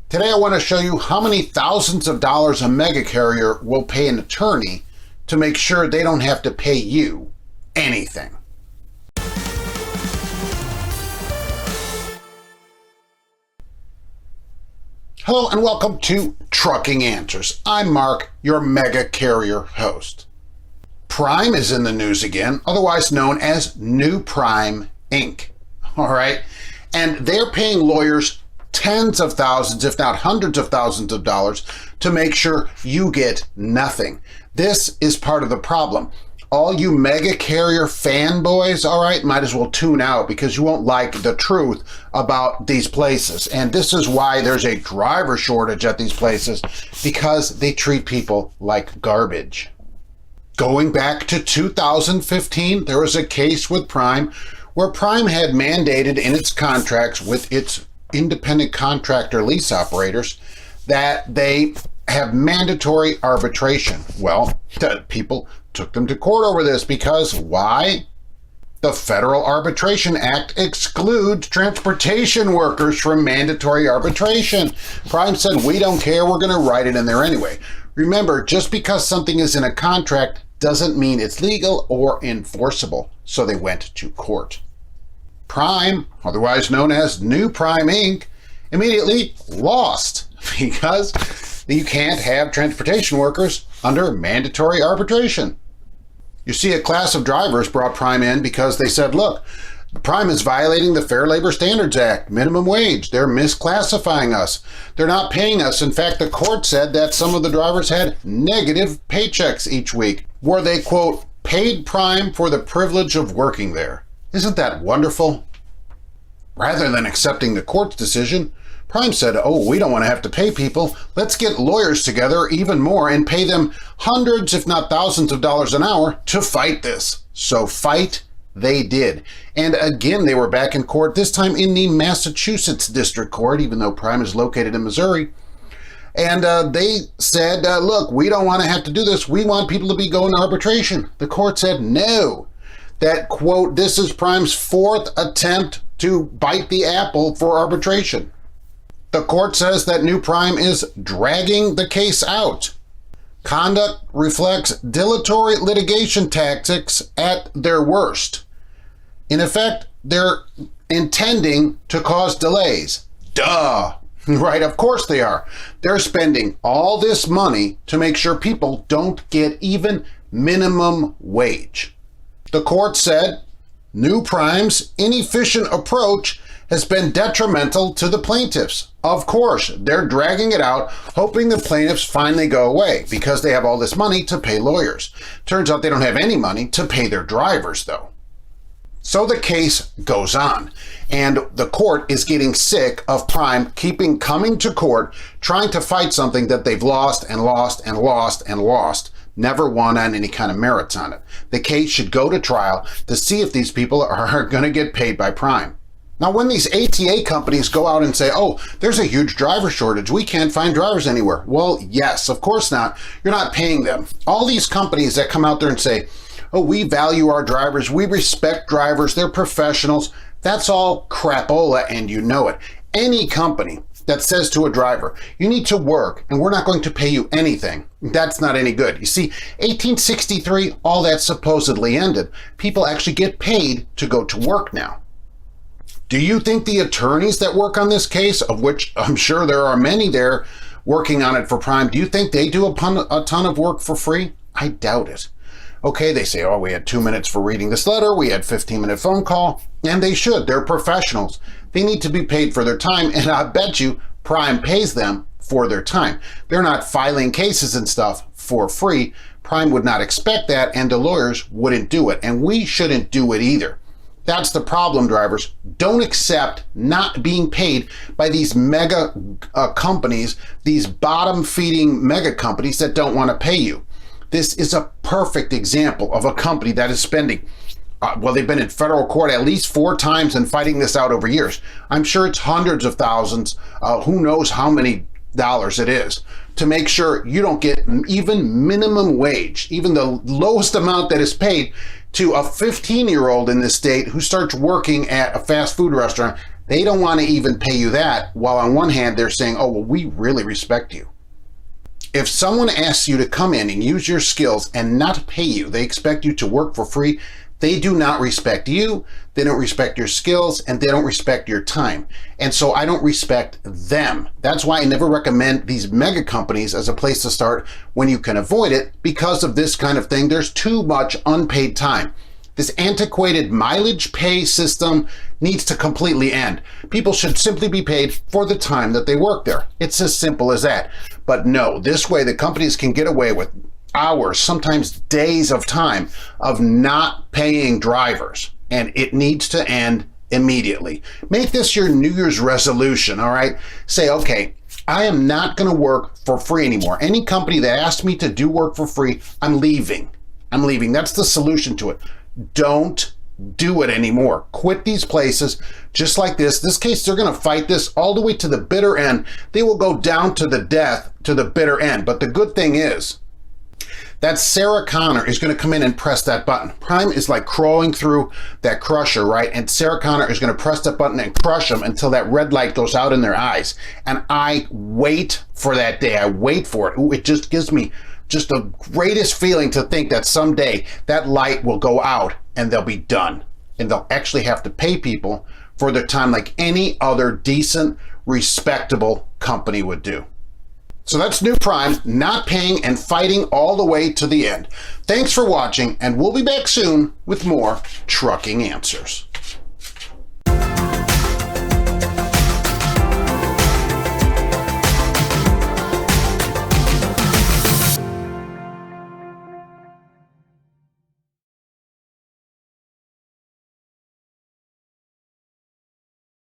Today I want to show you how many thousands of dollars a mega carrier will pay an attorney to make sure they don't have to pay you anything. Hello and welcome to Trucking Answers. I'm Mark, your mega carrier host. Prime is in the news again, otherwise known as New Prime Inc. All right, and they're paying lawyers tens of thousands, if not hundreds of thousands of dollars to make sure you get nothing. This is part of the problem. All you mega carrier fanboys, all right, might as well tune out because you won't like the truth about these places. And this is why there's a driver shortage at these places, because they treat people like garbage. Going back to 2015, there was a case with Prime where Prime had mandated in its contracts with its independent contractor lease operators that they have mandatory arbitration. Well, people took them to court over this because why? The Federal Arbitration Act excludes transportation workers from mandatory arbitration. Prime said, we don't care, we're going to write it in there anyway. Remember, just because something is in a contract doesn't mean it's legal or enforceable. So they went to court. Prime, otherwise known as New Prime Inc., immediately lost because you can't have transportation workers under mandatory arbitration. You see, a class of drivers brought Prime in because they said, look, Prime is violating the Fair Labor Standards Act, minimum wage. They're misclassifying us. They're not paying us. In fact, the court said that some of the drivers had negative paychecks each week, where they, quote, paid Prime for the privilege of working there. Isn't that wonderful? Rather than accepting the court's decision, Prime said, oh, we don't want to have to pay people. Let's get lawyers together even more and pay them hundreds, if not thousands of dollars an hour to fight this. So fight they did. And again, they were back in court, this time in the Massachusetts District Court, even though Prime is located in Missouri. And they said, look, we don't want to have to do this. We want people to be going to arbitration. The court said no. That, quote, this is Prime's fourth attempt to bite the apple for arbitration. The court says that New Prime is dragging the case out. Conduct reflects dilatory litigation tactics at their worst. In effect, they're intending to cause delays. Duh. Right, of course they are. They're spending all this money to make sure people don't get even minimum wage. The court said New Prime's inefficient approach has been detrimental to the plaintiffs. Of course, they're dragging it out, hoping the plaintiffs finally go away because they have all this money to pay lawyers. Turns out they don't have any money to pay their drivers, though. So the case goes on, and the court is getting sick of Prime coming to court, trying to fight something that they've lost and lost and lost and lost. Never won on any kind of merits on it. The case should go to trial to see if these people are going to get paid by Prime. Now, when these ATA companies go out and say, oh, there's a huge driver shortage, we can't find drivers anywhere. Well, yes, of course not. You're not paying them. All these companies that come out there and say, oh, we value our drivers, we respect drivers, they're professionals, that's all crapola, and you know it. Any company that says to a driver, you need to work and we're not going to pay you anything, that's not any good. You see, 1863, all that supposedly ended. People actually get paid to go to work now. Do you think the attorneys that work on this case, of which I'm sure there are many there working on it for Prime, do you think they do a ton of work for free? I doubt it. Okay, they say, oh, we had 2 minutes for reading this letter, we had 15-minute phone call, and they should. They're professionals. They need to be paid for their time, and I bet you Prime pays them for their time. They're not filing cases and stuff for free. Prime would not expect that, and the lawyers wouldn't do it, and we shouldn't do it either. That's the problem, drivers. Don't accept not being paid by these mega companies, these bottom-feeding mega companies that don't want to pay you. This is a perfect example of a company that is spending, well, they've been in federal court at least 4 times and fighting this out over years. I'm sure it's hundreds of thousands, who knows how many dollars it is, to make sure you don't get even minimum wage, even the lowest amount that is paid to a 15-year-old in this state who starts working at a fast food restaurant. They don't want to even pay you that, while on one hand they're saying, oh, well, we really respect you. If someone asks you to come in and use your skills and not pay you, they expect you to work for free, they do not respect you, they don't respect your skills, and they don't respect your time. And so I don't respect them. That's why I never recommend these mega companies as a place to start when you can avoid it, because of this kind of thing. There's too much unpaid time. This antiquated mileage pay system needs to completely end. People should simply be paid for the time that they work there. It's as simple as that. But no, this way the companies can get away with hours, sometimes days of time of not paying drivers, and it needs to end immediately. Make this your New Year's resolution, all right? Say, okay, I am not going to work for free anymore. Any company that asks me to do work for free, I'm leaving. I'm leaving. That's the solution to it. Don't do it anymore. Quit these places just like this. This case, they're going to fight this all the way to the bitter end. They will go down to the death, to the bitter end. But the good thing is that Sarah Connor is going to come in and press that button. Prime is like crawling through that crusher, right? And Sarah Connor is going to press that button and crush them until that red light goes out in their eyes. And I wait for that day. I wait for it. Ooh, it just gives me just the greatest feeling to think that someday that light will go out and they'll be done. And they'll actually have to pay people for their time like any other decent, respectable company would do. So that's new Prime, not paying and fighting all the way to the end. Thanks for watching, and we'll be back soon with more Trucking Answers.